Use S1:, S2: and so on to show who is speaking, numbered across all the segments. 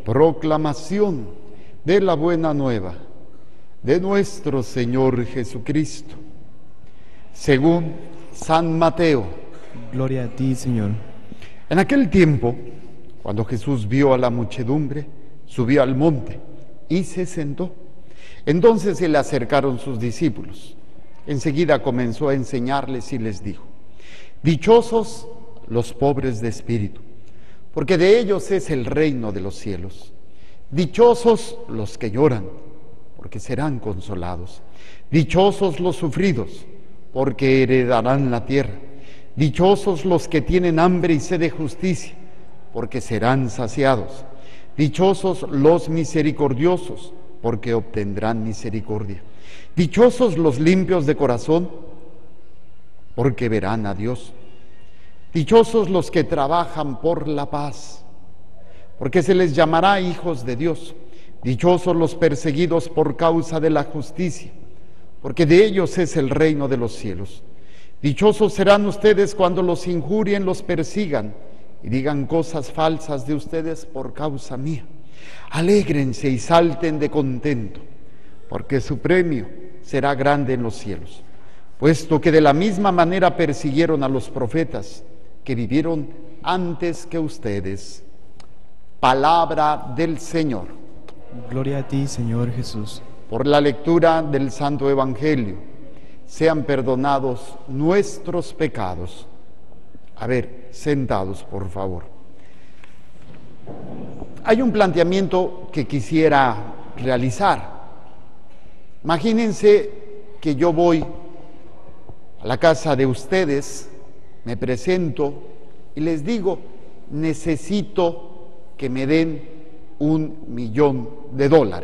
S1: Proclamación de la buena nueva de nuestro Señor Jesucristo, según San Mateo.
S2: Gloria a ti, Señor.
S1: En aquel tiempo, cuando Jesús vio a la muchedumbre, subió al monte y se sentó. Entonces se le acercaron sus discípulos. Enseguida comenzó a enseñarles y les dijo: dichosos los pobres de espíritu, porque de ellos es el reino de los cielos. Dichosos los que lloran, porque serán consolados. Dichosos los sufridos, porque heredarán la tierra. Dichosos los que tienen hambre y sed de justicia, porque serán saciados. Dichosos los misericordiosos, porque obtendrán misericordia. Dichosos los limpios de corazón, porque verán a Dios. Dichosos los que trabajan por la paz, porque se les llamará hijos de Dios. Dichosos los perseguidos por causa de la justicia, porque de ellos es el reino de los cielos. Dichosos serán ustedes cuando los injurien, los persigan y digan cosas falsas de ustedes por causa mía. Alégrense y salten de contento, porque su premio será grande en los cielos, puesto que de la misma manera persiguieron a los profetas que vivieron antes que ustedes. Palabra del Señor.
S2: Gloria a ti, Señor Jesús.
S1: Por la lectura del Santo Evangelio, sean perdonados nuestros pecados. A ver, sentados, por favor. Hay un planteamiento que quisiera realizar. Imagínense que yo voy a la casa de ustedes, me presento y les digo: necesito que me den $1.000.000.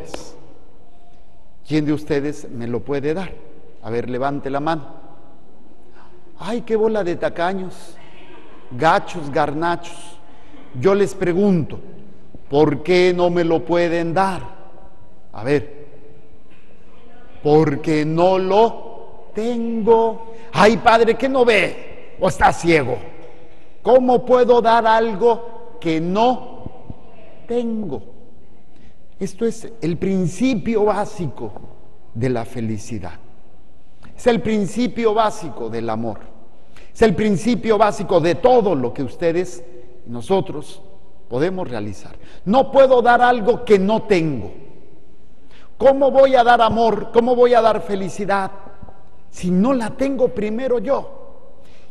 S1: ¿Quién de ustedes me lo puede dar? A ver, levante la mano. ¡Ay, qué bola de tacaños! Gachos, garnachos. Yo les pregunto, ¿por qué no me lo pueden dar? A ver, porque no lo tengo. ¡Ay, padre, que no ve! ¿O está ciego? ¿Cómo puedo dar algo que no tengo? Esto es el principio básico de la felicidad. Es el principio básico del amor. Es el principio básico de todo lo que ustedes y nosotros podemos realizar. No puedo dar algo que no tengo. ¿Cómo voy a dar amor? ¿Cómo voy a dar felicidad si no la tengo primero yo?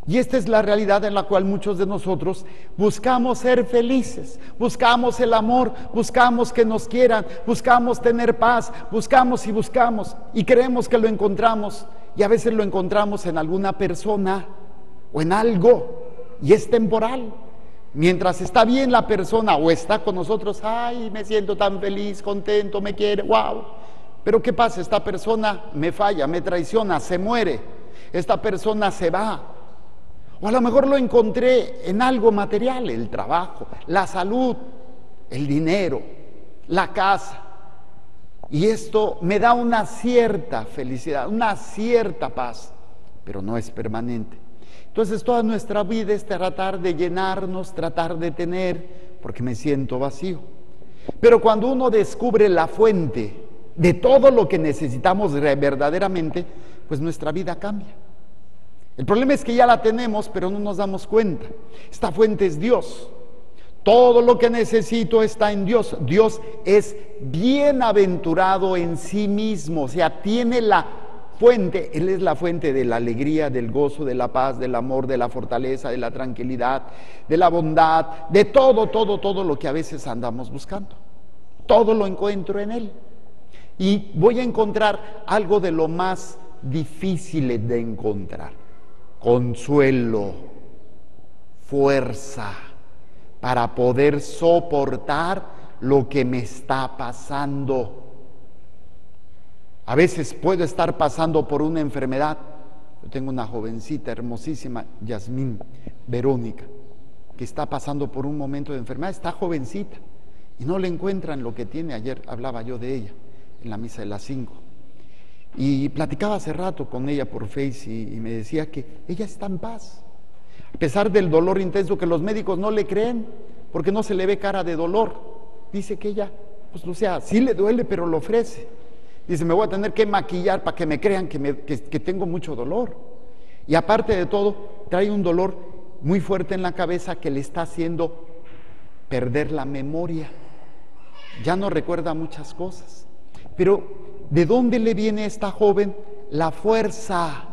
S1: Y esta es la realidad en la cual muchos de nosotros buscamos ser felices, buscamos el amor, buscamos que nos quieran, buscamos tener paz, buscamos y creemos que lo encontramos, y a veces lo encontramos en alguna persona o en algo, y es temporal. Mientras está bien la persona o está con nosotros, ay, me siento tan feliz, contento, me quiere, wow. Pero ¿qué pasa? Esta persona me falla, me traiciona, se muere, esta persona se va. O a lo mejor lo encontré en algo material, el trabajo, la salud, el dinero, la casa. Y esto me da una cierta felicidad, una cierta paz, pero no es permanente. Entonces toda nuestra vida es tratar de llenarnos, tratar de tener, porque me siento vacío. Pero cuando uno descubre la fuente de todo lo que necesitamos verdaderamente, pues nuestra vida cambia. El problema es que ya la tenemos, pero no nos damos cuenta. Esta fuente es Dios. Todo lo que necesito está en Dios. Dios es bienaventurado en sí mismo, o sea, tiene la fuente. Él es la fuente de la alegría, del gozo, de la paz, del amor, de la fortaleza, de la tranquilidad, de la bondad, de todo lo que a veces andamos buscando. Todo lo encuentro en Él. Y voy a encontrar algo de lo más difícil de encontrar: consuelo, fuerza para poder soportar lo que me está pasando. A veces puedo estar pasando por una enfermedad. Yo tengo una jovencita hermosísima, Yasmín Verónica, que está pasando por un momento de enfermedad. Está jovencita y no le encuentran lo que tiene. Ayer hablaba yo de ella en la misa de las 5. Y platicaba hace rato con ella por Face y me decía que ella está en paz, a pesar del dolor intenso que los médicos no le creen, porque no se le ve cara de dolor. dice que ella, pues o sea, sí le duele, pero lo ofrece. Dice, me voy a tener que maquillar para que me crean que tengo mucho dolor. Y aparte de todo, trae un dolor muy fuerte en la cabeza que le está haciendo perder la memoria. Ya no recuerda muchas cosas. Pero, ¿de dónde le viene a esta joven la fuerza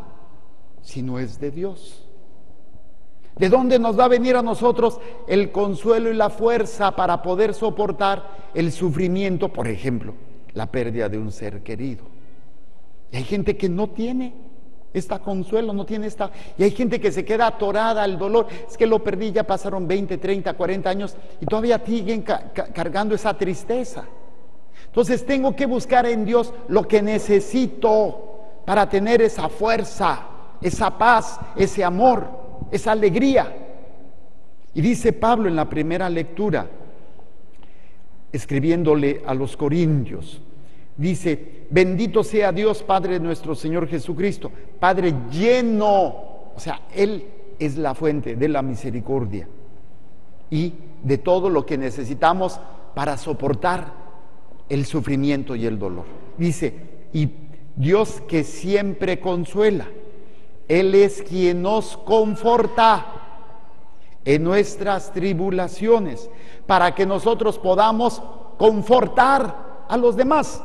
S1: si no es de Dios? ¿De dónde nos va a venir a nosotros el consuelo y la fuerza para poder soportar el sufrimiento, por ejemplo, la pérdida de un ser querido? Y hay gente que no tiene esta consuelo, no tiene esta, y hay gente que se queda atorada al dolor. Es que lo perdí, ya pasaron 20, 30, 40 años y todavía siguen cargando esa tristeza. Entonces tengo que buscar en Dios lo que necesito para tener esa fuerza, esa paz, ese amor, esa alegría. Y dice Pablo en la primera lectura, escribiéndole a los corintios, dice, bendito sea Dios Padre de nuestro Señor Jesucristo, Padre lleno, o sea, Él es la fuente de la misericordia y de todo lo que necesitamos para soportar el sufrimiento y el dolor. Dice, y Dios que siempre consuela, Él es quien nos conforta en nuestras tribulaciones, para que nosotros podamos confortar a los demás.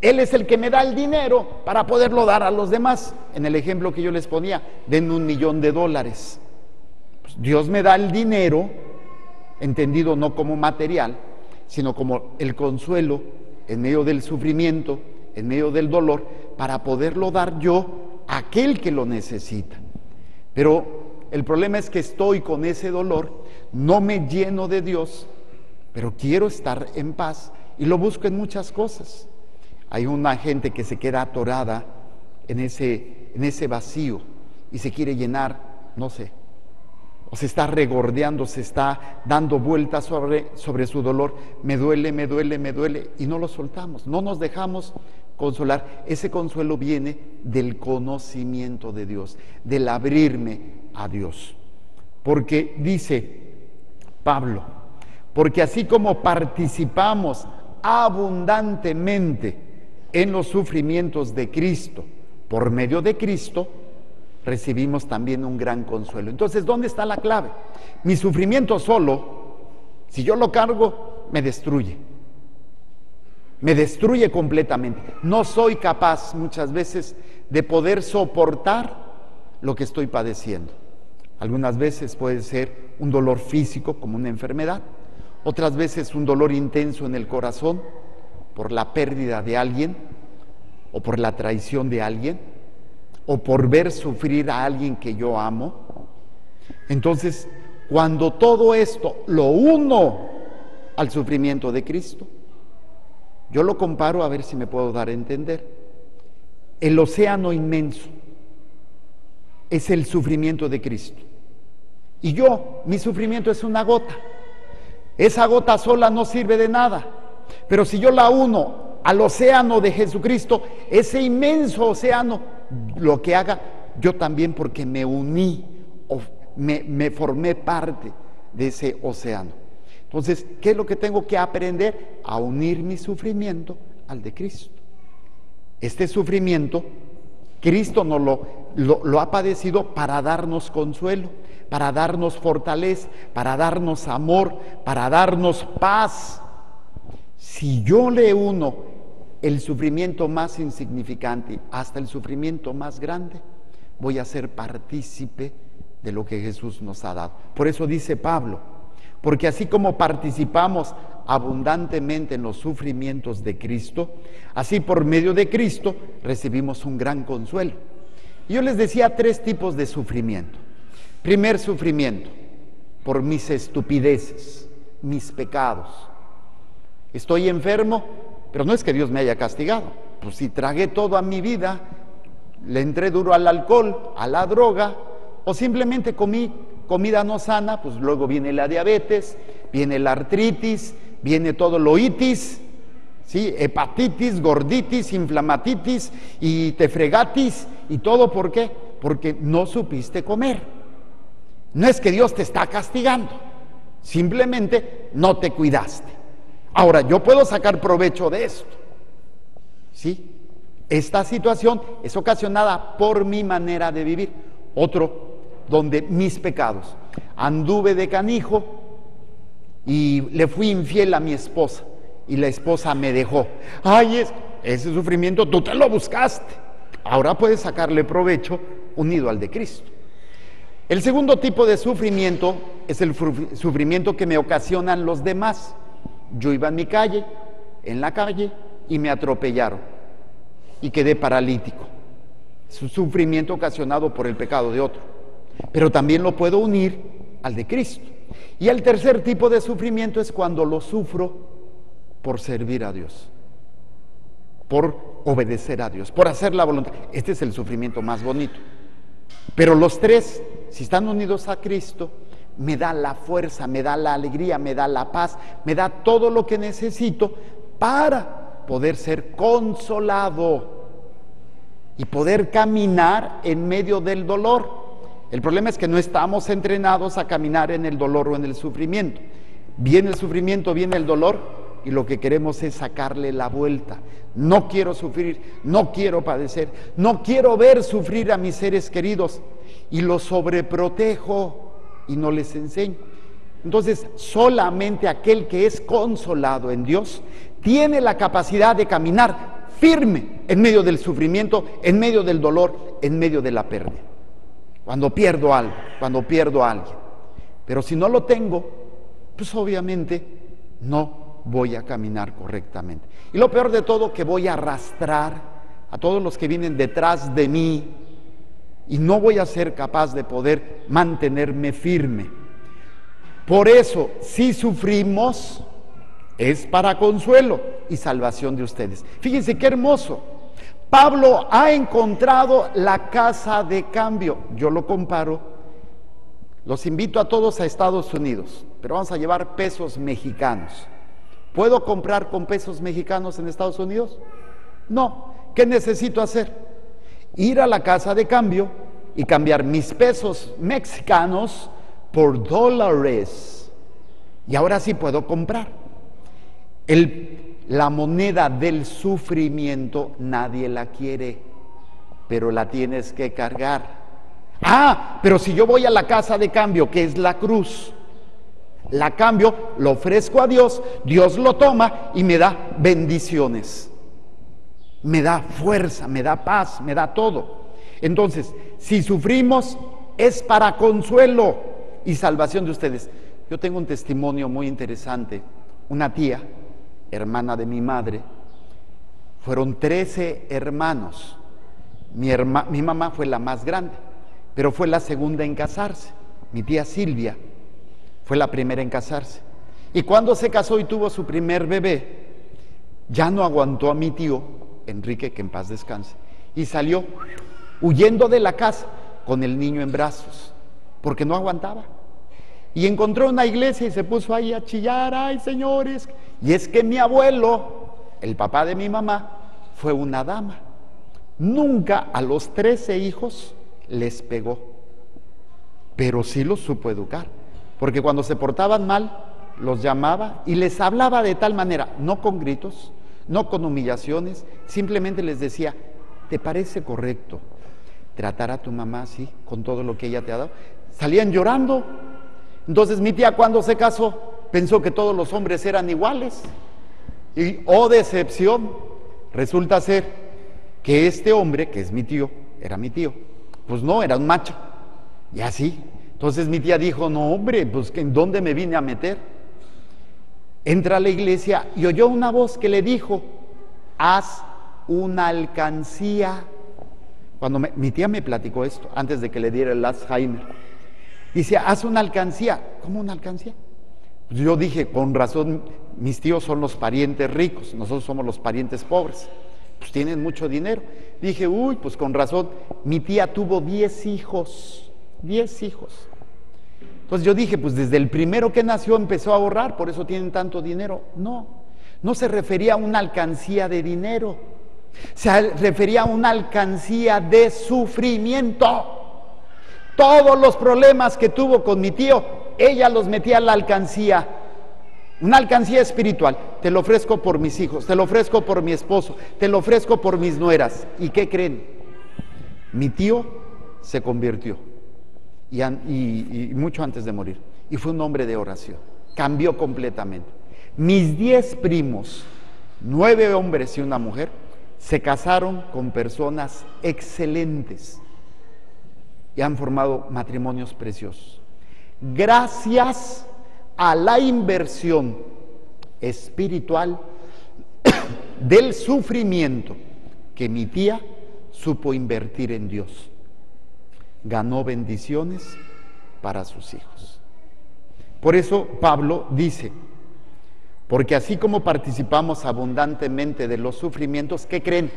S1: Él es el que me da el dinero para poderlo dar a los demás. En el ejemplo que yo les ponía, den $1,000,000. Pues Dios me da el dinero, entendido no como material, sino como el consuelo en medio del sufrimiento, en medio del dolor, para poderlo dar yo a aquel que lo necesita. Pero el problema es que estoy con ese dolor, no me lleno de Dios, pero quiero estar en paz y lo busco en muchas cosas. Hay una gente que se queda atorada en ese vacío y se quiere llenar, no sé, o se está regordeando, se está dando vueltas sobre su dolor. Me duele, me duele, me duele, y no lo soltamos, no nos dejamos consolar. Ese consuelo viene del conocimiento de Dios, del abrirme a Dios. Porque dice Pablo, porque así como participamos abundantemente en los sufrimientos de Cristo, por medio de Cristo, recibimos también un gran consuelo. Entonces, ¿dónde está la clave? Mi sufrimiento solo, si yo lo cargo, me destruye completamente. No soy capaz muchas veces de poder soportar lo que estoy padeciendo. Algunas veces puede ser un dolor físico, como una enfermedad, otras veces un dolor intenso en el corazón por la pérdida de alguien, o por la traición de alguien, o por ver sufrir a alguien que yo amo. Entonces, cuando todo esto lo uno al sufrimiento de Cristo, yo lo comparo, a ver si me puedo dar a entender. El océano inmenso es el sufrimiento de Cristo. Y mi sufrimiento es una gota. Esa gota sola no sirve de nada. Pero si yo la uno al océano de Jesucristo, ese inmenso océano, lo que haga, yo también, porque me uní, o me formé parte de ese océano. Entonces, ¿qué es lo que tengo que aprender? A unir mi sufrimiento al de Cristo. Este sufrimiento, Cristo nos lo ha padecido para darnos consuelo, para darnos fortaleza, para darnos amor, para darnos paz. Si yo le uno el sufrimiento más insignificante hasta el sufrimiento más grande, voy a ser partícipe de lo que Jesús nos ha dado. Por eso dice Pablo, porque así como participamos abundantemente en los sufrimientos de Cristo, así por medio de Cristo recibimos un gran consuelo. Y yo les decía 3 tipos de sufrimiento. Primer sufrimiento, por mis estupideces, mis pecados. Estoy enfermo, pero no es que Dios me haya castigado. Pues si tragué toda mi vida, le entré duro al alcohol, a la droga, o simplemente comí comida no sana, pues luego viene la diabetes, viene la artritis, viene todo lo itis, ¿sí? Hepatitis, gorditis, inflamatitis y tefregatis, y todo. ¿Por qué? Porque no supiste comer. No es que Dios te está castigando, simplemente no te cuidaste. Ahora, yo puedo sacar provecho de esto, ¿sí? Esta situación es ocasionada por mi manera de vivir. Otro, donde mis pecados. Anduve de canijo y le fui infiel a mi esposa y la esposa me dejó. Ay, ese sufrimiento tú te lo buscaste. Ahora puedes sacarle provecho unido al de Cristo. El segundo tipo de sufrimiento es el sufrimiento que me ocasionan los demás. Yo iba en la calle y me atropellaron y quedé paralítico. Es un sufrimiento ocasionado por el pecado de otro, pero también lo puedo unir al de Cristo. Y el tercer tipo de sufrimiento es cuando lo sufro por servir a Dios, por obedecer a Dios, por hacer la voluntad. Este es el sufrimiento más bonito. Pero los tres, si están unidos a Cristo, me da la fuerza, me da la alegría, me da la paz, me da todo lo que necesito para poder ser consolado y poder caminar en medio del dolor. El problema es que no estamos entrenados a caminar en el dolor o en el sufrimiento. Viene el sufrimiento, viene el dolor y lo que queremos es sacarle la vuelta. No quiero sufrir, no quiero padecer, no quiero ver sufrir a mis seres queridos y los sobreprotejo y no les enseño. Entonces, solamente aquel que es consolado en Dios tiene la capacidad de caminar firme en medio del sufrimiento, en medio del dolor, en medio de la pérdida. Cuando pierdo algo, cuando pierdo a alguien. Pero si no lo tengo, pues obviamente no voy a caminar correctamente. Y lo peor de todo, que voy a arrastrar a todos los que vienen detrás de mí y no voy a ser capaz de poder mantenerme firme. Por eso, si sufrimos, es para consuelo y salvación de ustedes. Fíjense qué hermoso. Pablo ha encontrado la casa de cambio. Yo lo comparo. Los invito a todos a Estados Unidos, pero vamos a llevar pesos mexicanos. ¿Puedo comprar con pesos mexicanos en Estados Unidos? No. ¿Qué necesito hacer? Ir a la casa de cambio y cambiar mis pesos mexicanos por dólares. Y ahora sí puedo comprar. La moneda del sufrimiento nadie la quiere, pero la tienes que cargar. Pero si yo voy a la casa de cambio, que es la cruz, la cambio, lo ofrezco a Dios, Dios lo toma y me da bendiciones, me da fuerza, me da paz, me da todo. Entonces, si sufrimos, es para consuelo y salvación de ustedes. Yo tengo un testimonio muy interesante. Una tía, hermana de mi madre, fueron 13 hermanos. Mi mamá fue la más grande, pero fue la segunda en casarse. Mi tía Silvia fue la primera en casarse. Y cuando se casó y tuvo su primer bebé, ya no aguantó a mi tío, Enrique, que en paz descanse, y salió huyendo de la casa con el niño en brazos, porque no aguantaba. Y encontró una iglesia y se puso ahí a chillar, ay señores. Y es que mi abuelo, el papá de mi mamá, fue una dama. Nunca a los 13 hijos les pegó, pero sí los supo educar, porque cuando se portaban mal, los llamaba y les hablaba de tal manera, no con gritos, no con humillaciones, simplemente les decía, ¿te parece correcto tratar a tu mamá así, con todo lo que ella te ha dado? Salían llorando. Entonces mi tía, cuando se casó, pensó que todos los hombres eran iguales. Y, oh decepción, resulta ser que este hombre, que es mi tío, era mi tío, pues no, era un macho. Y así. Entonces mi tía dijo, no hombre, pues ¿en dónde me vine a meter? Entra a la iglesia y oyó una voz que le dijo, haz una alcancía. Cuando mi tía me platicó esto, antes de que le diera el Alzheimer, dice, haz una alcancía. ¿Cómo una alcancía? Pues yo dije, con razón, mis tíos son los parientes ricos, nosotros somos los parientes pobres, pues tienen mucho dinero. Dije, uy, pues con razón, mi tía tuvo 10 hijos, 10 hijos. Entonces yo dije, pues desde el primero que nació empezó a ahorrar, por eso tienen tanto dinero. No se refería a una alcancía de dinero, se refería a una alcancía de sufrimiento. Todos los problemas que tuvo con mi tío, ella los metía a la alcancía una alcancía espiritual. Te lo ofrezco por mis hijos, te lo ofrezco por mi esposo, te lo ofrezco por mis nueras. ¿Y qué creen? Mi tío se convirtió y mucho antes de morir, y fue un hombre de oración, cambió completamente. Mis 10 primos, 9 hombres y una mujer, se casaron con personas excelentes y han formado matrimonios preciosos, gracias a la inversión espiritual del sufrimiento que mi tía supo invertir en Dios. Ganó bendiciones para sus hijos. Por eso Pablo dice, porque así como participamos abundantemente de los sufrimientos, ¿qué creen?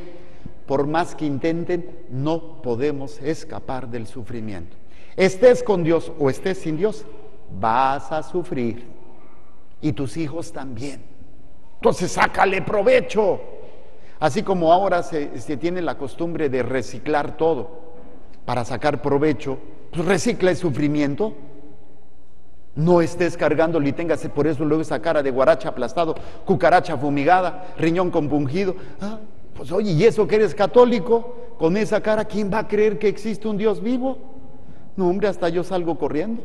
S1: Por más que intenten, no podemos escapar del sufrimiento. Estés con Dios o estés sin Dios, vas a sufrir. Y tus hijos también. Entonces sácale provecho. Así como ahora se tiene la costumbre de reciclar todo para sacar provecho, pues recicla el sufrimiento. No estés cargándolo y tengas por eso luego esa cara de guaracha aplastado, cucaracha fumigada, riñón compungido. Pues oye, ¿y eso que eres católico? Con esa cara, ¿quién va a creer que existe un Dios vivo? No, hombre, hasta yo salgo corriendo.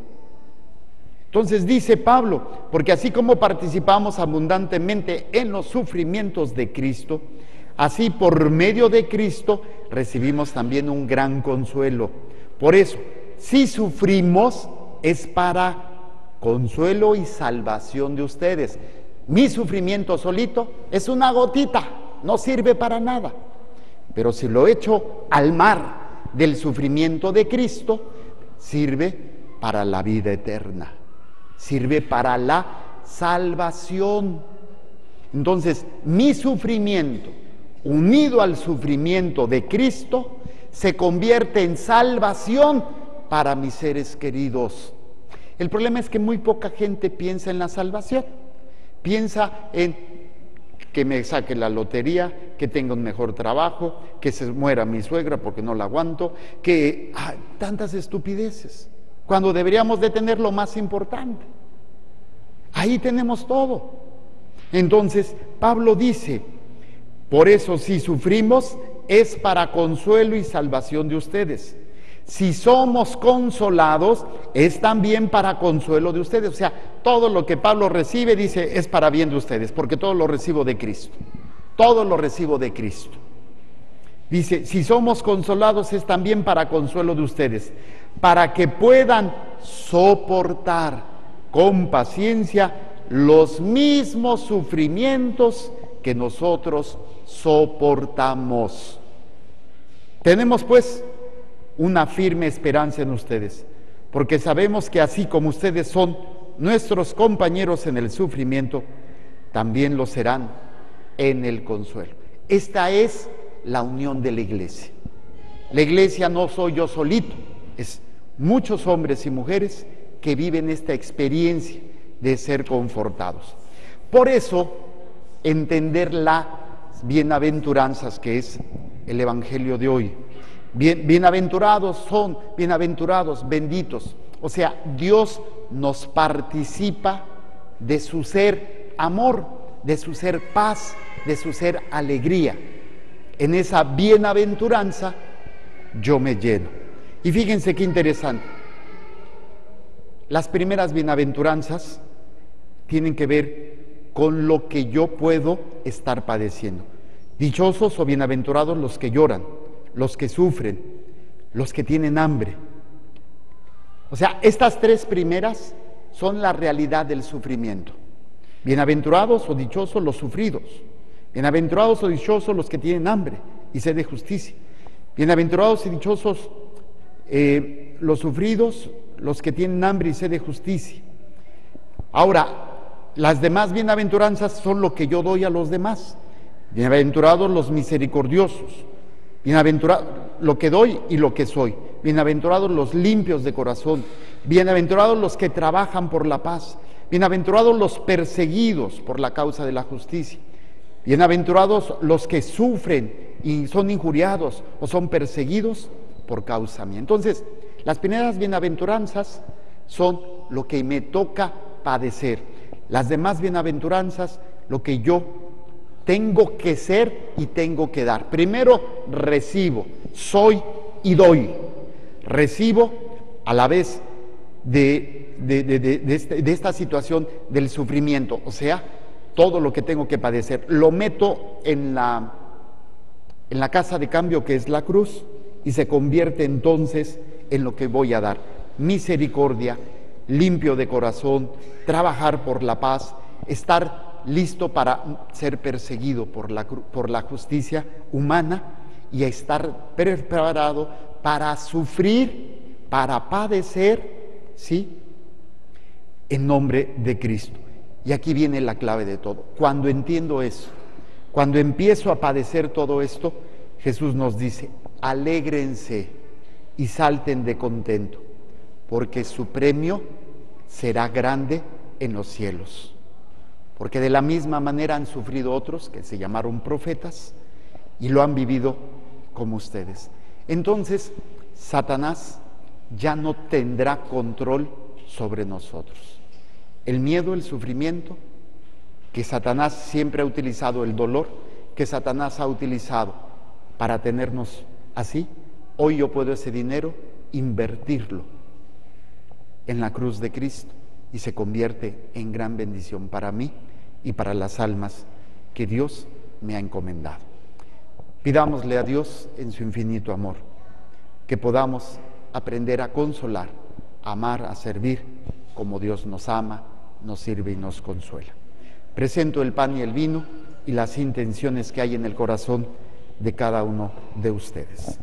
S1: Entonces dice Pablo, porque así como participamos abundantemente en los sufrimientos de Cristo, así por medio de Cristo recibimos también un gran consuelo. Por eso, si sufrimos es para consuelo y salvación de ustedes. Mi sufrimiento solito es una gotita, no sirve para nada. Pero si lo echo al mar del sufrimiento de Cristo, sirve para la vida eterna, sirve para la salvación. Entonces, mi sufrimiento, unido al sufrimiento de Cristo, se convierte en salvación para mis seres queridos. El problema es que muy poca gente piensa en la salvación. Piensa en que me saque la lotería, que tenga un mejor trabajo, que se muera mi suegra porque no la aguanto, que tantas estupideces, cuando deberíamos de tener lo más importante. Ahí tenemos todo. Entonces, Pablo dice, por eso si sufrimos es para consuelo y salvación de ustedes. Si somos consolados, es también para consuelo de ustedes. O sea, todo lo que Pablo recibe, dice, es para bien de ustedes, porque todo lo recibo de Cristo. Todo lo recibo de Cristo. Dice, si somos consolados, es también para consuelo de ustedes, para que puedan soportar con paciencia los mismos sufrimientos que nosotros soportamos. Tenemos pues una firme esperanza en ustedes, porque sabemos que así como ustedes son nuestros compañeros en el sufrimiento, también lo serán en el consuelo. Esta es la unión de la iglesia. La iglesia no soy yo solito, es muchos hombres y mujeres que viven esta experiencia de ser confortados. Por eso, entender las bienaventuranzas, que es el evangelio de hoy. Bienaventurados son, bienaventurados, benditos. O sea, Dios nos participa de su ser amor, de su ser paz, de su ser alegría. En esa bienaventuranza yo me lleno. Y fíjense qué interesante. Las primeras bienaventuranzas tienen que ver con lo que yo puedo estar padeciendo. Dichosos o bienaventurados los que lloran, los que sufren, los que tienen hambre. O sea, estas 3 primeras son la realidad del sufrimiento. Bienaventurados o dichosos los sufridos. Bienaventurados o dichosos los que tienen hambre y sed de justicia. Bienaventurados y dichosos los sufridos, los que tienen hambre y sed de justicia. Ahora, las demás bienaventuranzas son lo que yo doy a los demás. Bienaventurados los misericordiosos. Bienaventurados lo que doy y lo que soy. Bienaventurados los limpios de corazón. Bienaventurados los que trabajan por la paz. Bienaventurados los perseguidos por la causa de la justicia. Bienaventurados los que sufren y son injuriados o son perseguidos por causa mía. Entonces, las primeras bienaventuranzas son lo que me toca padecer. Las demás bienaventuranzas, lo que yo tengo que ser y tengo que dar. Primero recibo, soy y doy. Recibo a la vez de esta situación del sufrimiento, o sea, todo lo que tengo que padecer, lo meto en la casa de cambio que es la cruz y se convierte entonces en lo que voy a dar. Misericordia, limpio de corazón, trabajar por la paz, estar listo para ser perseguido por la justicia humana y estar preparado para sufrir, para padecer, ¿sí?, en nombre de Cristo. Y aquí viene la clave de todo. Cuando entiendo eso, cuando empiezo a padecer todo esto, Jesús nos dice: alégrense y salten de contento, porque su premio será grande en los cielos. Porque de la misma manera han sufrido otros que se llamaron profetas y lo han vivido como ustedes. Entonces, Satanás ya no tendrá control sobre nosotros. El miedo, el sufrimiento, que Satanás siempre ha utilizado, el dolor que Satanás ha utilizado para tenernos así, hoy yo puedo ese dinero invertirlo en la cruz de Cristo y se convierte en gran bendición para mí y para las almas que Dios me ha encomendado. Pidámosle a Dios en su infinito amor que podamos aprender a consolar, a amar, a servir como Dios nos ama, nos sirve y nos consuela. Presento el pan y el vino y las intenciones que hay en el corazón de cada uno de ustedes.